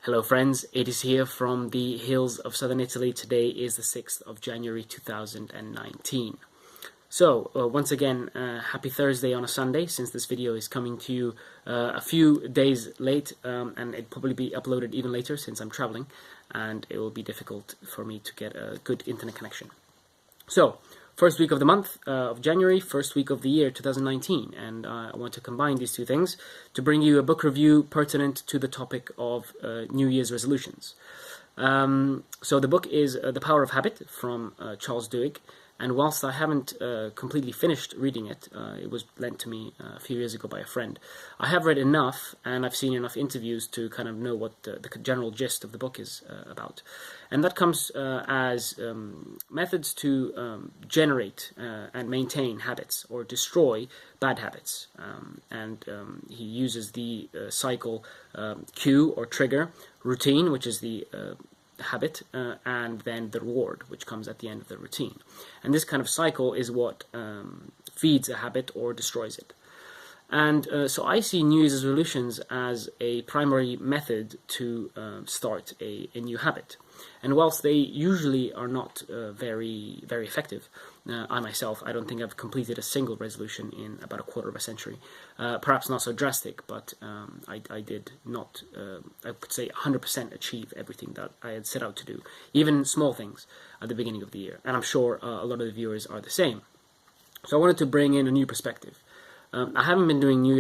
Hello friends, it is here from the hills of southern Italy. Today is the 6th of January 2019. So, once again, happy Thursday on a Sunday, since this video is coming to you a few days late, and it'll probably be uploaded even later since I'm traveling, and it will be difficult for me to get a good internet connection. So, first week of the month of January, first week of the year 2019, and I want to combine these two things to bring you a book review pertinent to the topic of New Year's resolutions. So the book is The Power of Habit from Charles Duhigg, and whilst I haven't completely finished reading it, it was lent to me a few years ago by a friend, I have read enough and I've seen enough interviews to kind of know what the general gist of the book is about. And that comes as methods to generate and maintain habits or destroy bad habits. He uses the cycle cue or trigger, routine, which is the habit, and then the reward, which comes at the end of the routine. And this kind of cycle is what feeds a habit or destroys it. And so I see New Year's resolutions as a primary method to start a new habit. And whilst they usually are not very effective, I myself, I don't think I've completed a single resolution in about a quarter of a century. Perhaps not so drastic, but I did not, I could say 100% achieve everything that I had set out to do, even small things at the beginning of the year. And I'm sure a lot of the viewers are the same. So I wanted to bring in a new perspective. I haven't been doing New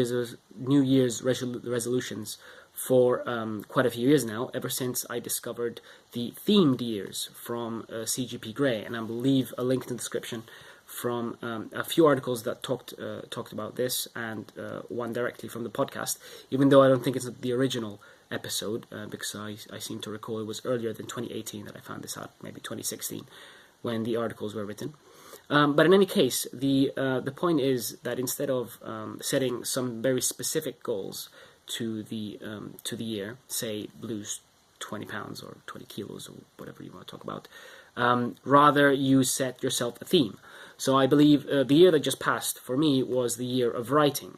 Year's resolutions for quite a few years now, ever since I discovered the themed years from CGP Grey, and I will leave a link in the description from a few articles that talked about this, and one directly from the podcast, even though I don't think it's the original episode, because I seem to recall it was earlier than 2018 that I found this out, maybe 2016, when the articles were written. But in any case, the point is that instead of setting some very specific goals to the year, say lose 20 pounds or 20 kilos or whatever you want to talk about, rather you set yourself a theme. So I believe the year that just passed for me was the year of writing.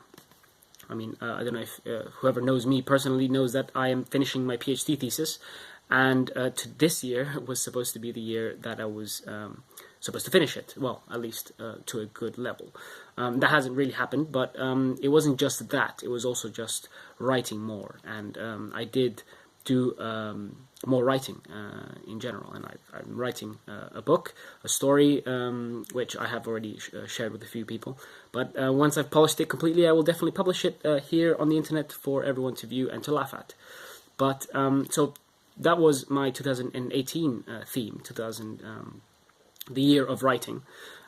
I mean, I don't know if whoever knows me personally knows that I am finishing my PhD thesis, and this year was supposed to be the year that I was supposed to finish it, well, at least to a good level. That hasn't really happened, but it wasn't just that, it was also just writing more, and I did do more writing in general, and I'm writing a book, a story, which I have already shared with a few people, but once I've polished it completely, I will definitely publish it here on the internet for everyone to view and to laugh at. But, so that was my 2018 theme, the year of writing,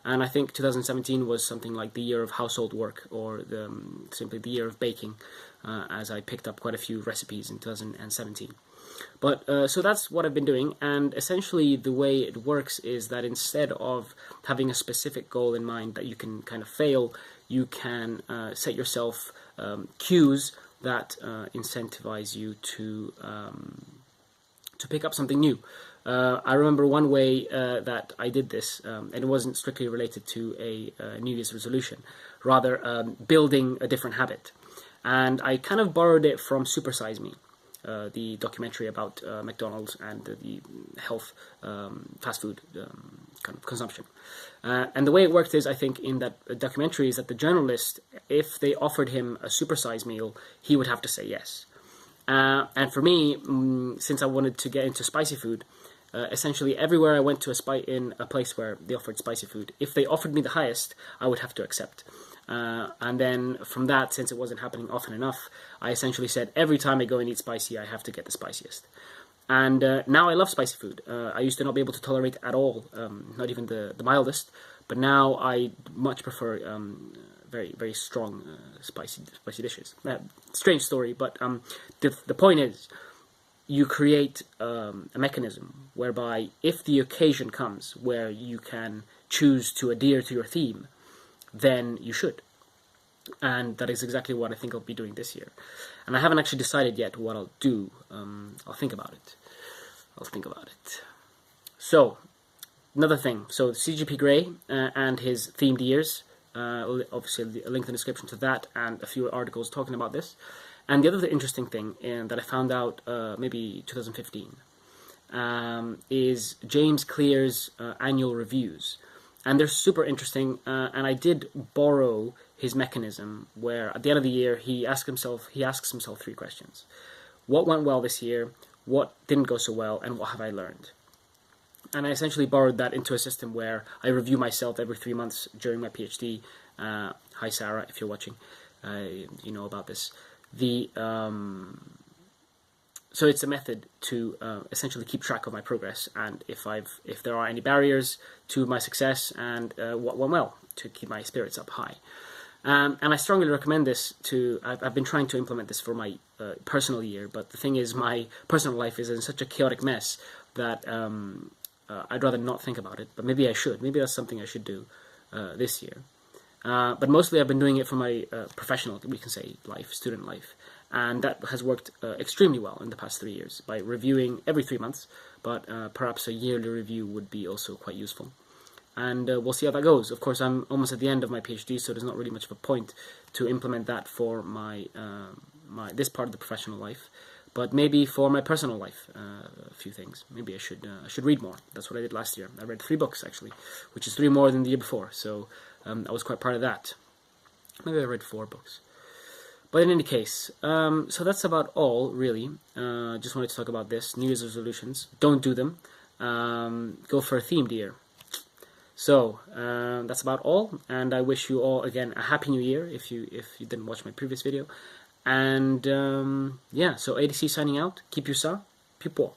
and I think 2017 was something like the year of household work, or simply the year of baking, as I picked up quite a few recipes in 2017. But so that's what I've been doing, and essentially the way it works is that instead of having a specific goal in mind that you can kind of fail, you can set yourself cues that incentivize you to pick up something new. I remember one way that I did this, and it wasn't strictly related to a New Year's resolution, rather building a different habit. And I kind of borrowed it from Super Size Me, the documentary about McDonald's and the health fast food kind of consumption. And the way it worked is, I think, in that documentary, is that the journalist, if they offered him a supersize meal, he would have to say yes. And for me, since I wanted to get into spicy food, essentially everywhere I went to in a place where they offered spicy food, if they offered me the highest, I would have to accept. And then from that, since it wasn't happening often enough, I essentially said every time I go and eat spicy, I have to get the spiciest. And now I love spicy food. I used to not be able to tolerate at all, not even the mildest, but now I much prefer very strong spicy dishes. Strange story, but the point is, you create a mechanism whereby if the occasion comes where you can choose to adhere to your theme, then you should. And that is exactly what I think I'll be doing this year. And I haven't actually decided yet what I'll do. I'll think about it. So, another thing. So CGP Grey and his themed years, obviously a link in the description to that, and a few articles talking about this. And the other interesting thing that I found out maybe 2015 is James Clear's annual reviews. And they're super interesting, and I did borrow his mechanism where at the end of the year he asks himself 3 questions. What went well this year? What didn't go so well? And what have I learned? And I essentially borrowed that into a system where I review myself every 3 months during my PhD. Hi Sarah, if you're watching, you know about this. So it's a method to essentially keep track of my progress, and if there are any barriers to my success, and what went well, to keep my spirits up high. And I strongly recommend this I've been trying to implement this for my personal year, but the thing is my personal life is in such a chaotic mess that I'd rather not think about it, but maybe I should. Maybe that's something I should do this year. But mostly I've been doing it for my professional, we can say, life, student life. And that has worked extremely well in the past 3 years by reviewing every 3 months, but perhaps a yearly review would be also quite useful. And we'll see how that goes. Of course, I'm almost at the end of my PhD, so there's not really much of a point to implement that for my this part of the professional life. But maybe for my personal life, a few things. Maybe I should read more. That's what I did last year. I read 3 books, actually, which is 3 more than the year before. So I was quite proud of that. Maybe I read 4 books. But in any case, so that's about all, really. Just wanted to talk about this. New Year's resolutions. Don't do them. Go for a themed year. So that's about all, and I wish you all again a happy New Year if you didn't watch my previous video. And yeah, so ADC signing out. Keep you sa, pipo.